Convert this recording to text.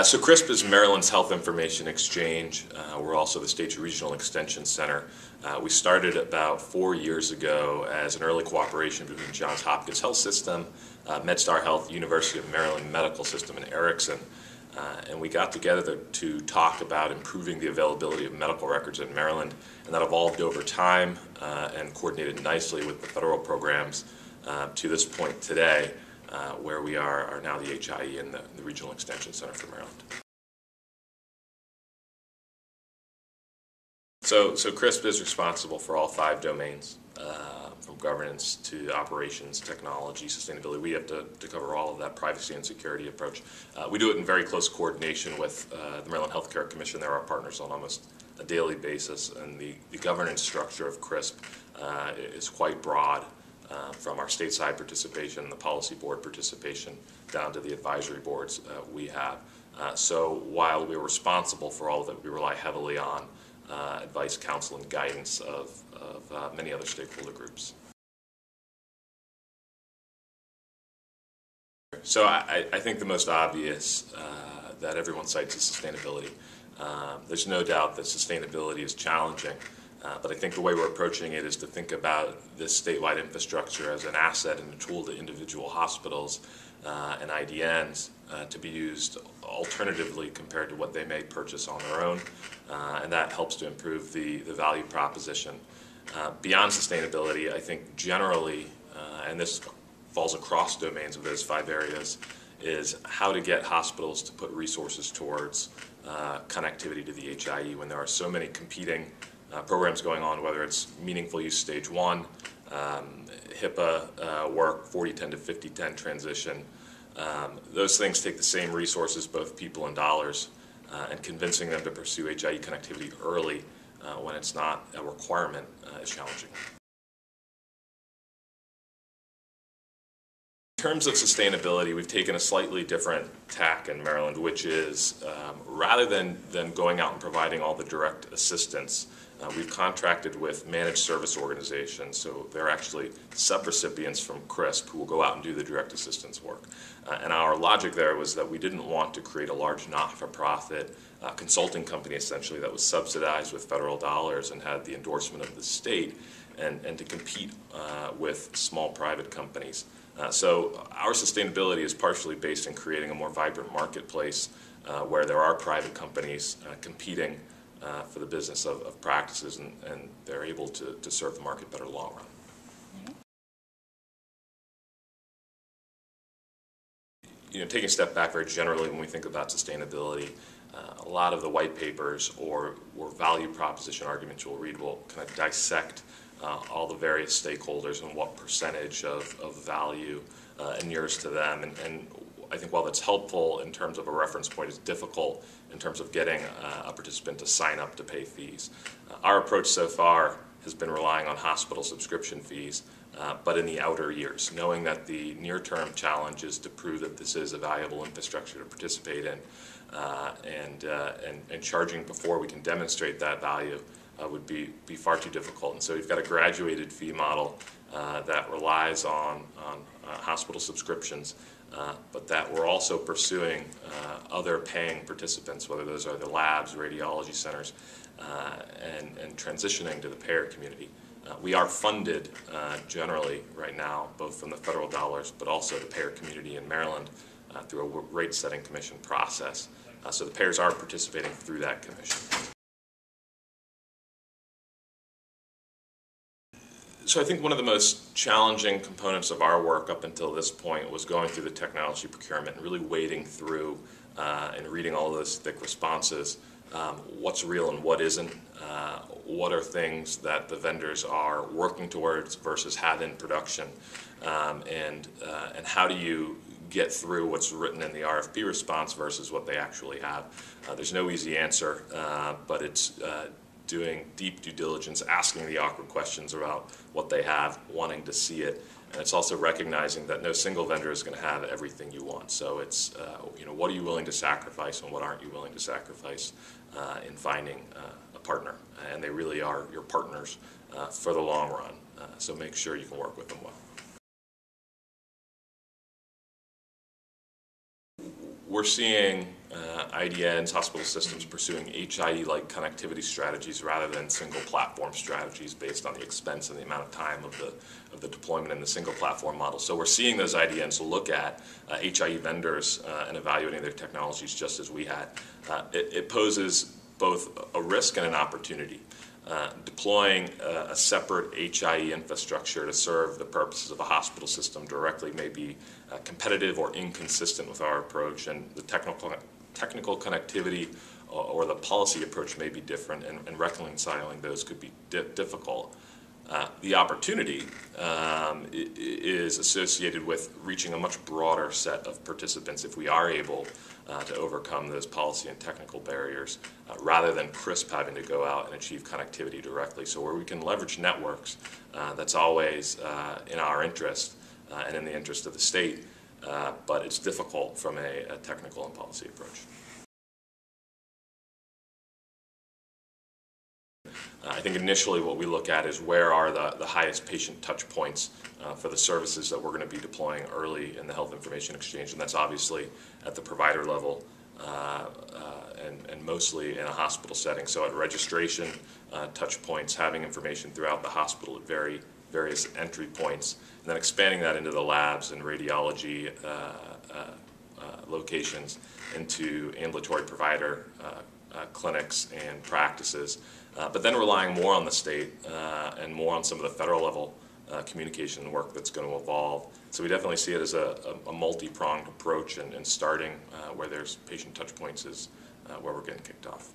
So CRISP is Maryland's Health Information Exchange. We're also the state's regional extension center. We started about 4 years ago as an early cooperation between Johns Hopkins Health System, MedStar Health, University of Maryland Medical System, and Erickson. And we got together to talk about improving the availability of medical records in Maryland, and that evolved over time and coordinated nicely with the federal programs to this point today, where we are now the HIE and the Regional Extension Center for Maryland. So CRISP is responsible for all 5 domains, from governance to operations, technology, sustainability. We have to cover all of that privacy and security approach. We do it in very close coordination with the Maryland Healthcare Commission. They're our partners on almost a daily basis, and the governance structure of CRISP is quite broad, from our stateside participation, the policy board participation, down to the advisory boards we have. So while we're responsible for all of it, we rely heavily on advice, counsel, and guidance of many other stakeholder groups. So I think the most obvious that everyone cites is sustainability. There's no doubt that sustainability is challenging, but I think the way we're approaching it is to think about this statewide infrastructure as an asset and a tool to individual hospitals and IDNs to be used alternatively compared to what they may purchase on their own, and that helps to improve the value proposition. Beyond sustainability, I think generally, and this falls across domains of those 5 areas, is how to get hospitals to put resources towards connectivity to the HIE when there are so many competing programs going on, whether it's meaningful use stage 1, HIPAA work, 4010 to 5010 transition. Those things take the same resources, both people and dollars, and convincing them to pursue HIE connectivity early when it's not a requirement is challenging. In terms of sustainability, we've taken a slightly different tack in Maryland, which is rather than going out and providing all the direct assistance, we've contracted with managed service organizations, so they're actually subrecipients from CRISP who will go out and do the direct assistance work. And our logic there was that we didn't want to create a large not-for-profit consulting company, essentially, that was subsidized with federal dollars and had the endorsement of the state, and to compete with small private companies. So our sustainability is partially based in creating a more vibrant marketplace where there are private companies competing for the business of practices, and they're able to serve the market better long run. Taking a step back very generally, when we think about sustainability, a lot of the white papers or value proposition arguments you'll read will kind of dissect all the various stakeholders and what percentage of value inures to them. And I think while that's helpful in terms of a reference point, it's difficult in terms of getting a participant to sign up to pay fees. Our approach so far has been relying on hospital subscription fees, but in the outer years, knowing that the near-term challenge is to prove that this is a valuable infrastructure to participate in, and charging before we can demonstrate that value would be far too difficult. And so we've got a graduated fee model that relies on hospital subscriptions, but that we're also pursuing other paying participants, whether those are the labs, radiology centers, and transitioning to the payer community. We are funded generally right now, both from the federal dollars, but also the payer community in Maryland through a rate-setting commission process. So the payers are participating through that commission. So I think one of the most challenging components of our work up until this point was going through the technology procurement and really wading through and reading all those thick responses. What's real and what isn't? What are things that the vendors are working towards versus have in production? And how do you get through what's written in the RFP response versus what they actually have? There's no easy answer, but it's doing deep due diligence, asking the awkward questions about what they have, wanting to see it, and it's also recognizing that no single vendor is going to have everything you want. So it's what are you willing to sacrifice and what aren't you willing to sacrifice in finding a partner, and they really are your partners for the long run. So make sure you can work with them well. We're seeing IDNs, hospital systems pursuing HIE-like connectivity strategies rather than single platform strategies based on the expense and the amount of time of the deployment in the single platform model. So we're seeing those IDNs look at HIE vendors and evaluating their technologies just as we had. It poses both a risk and an opportunity. Deploying a separate HIE infrastructure to serve the purposes of a hospital system directly may be competitive or inconsistent with our approach, and the technical connectivity or the policy approach may be different, and reconciling those could be difficult. The opportunity is associated with reaching a much broader set of participants if we are able to overcome those policy and technical barriers rather than CRISP having to go out and achieve connectivity directly. So where we can leverage networks, that's always in our interest and in the interest of the state, but it's difficult from a technical and policy approach. I think initially what we look at is where are the highest patient touch points for the services that we're going to be deploying early in the health information exchange, and that's obviously at the provider level and mostly in a hospital setting. So at registration touch points, having information throughout the hospital at various entry points, and then expanding that into the labs and radiology locations, into ambulatory provider clinics and practices. But then relying more on the state and more on some of the federal level communication work that's going to evolve. So we definitely see it as a multi-pronged approach, and starting where there's patient touch points is where we're getting kicked off.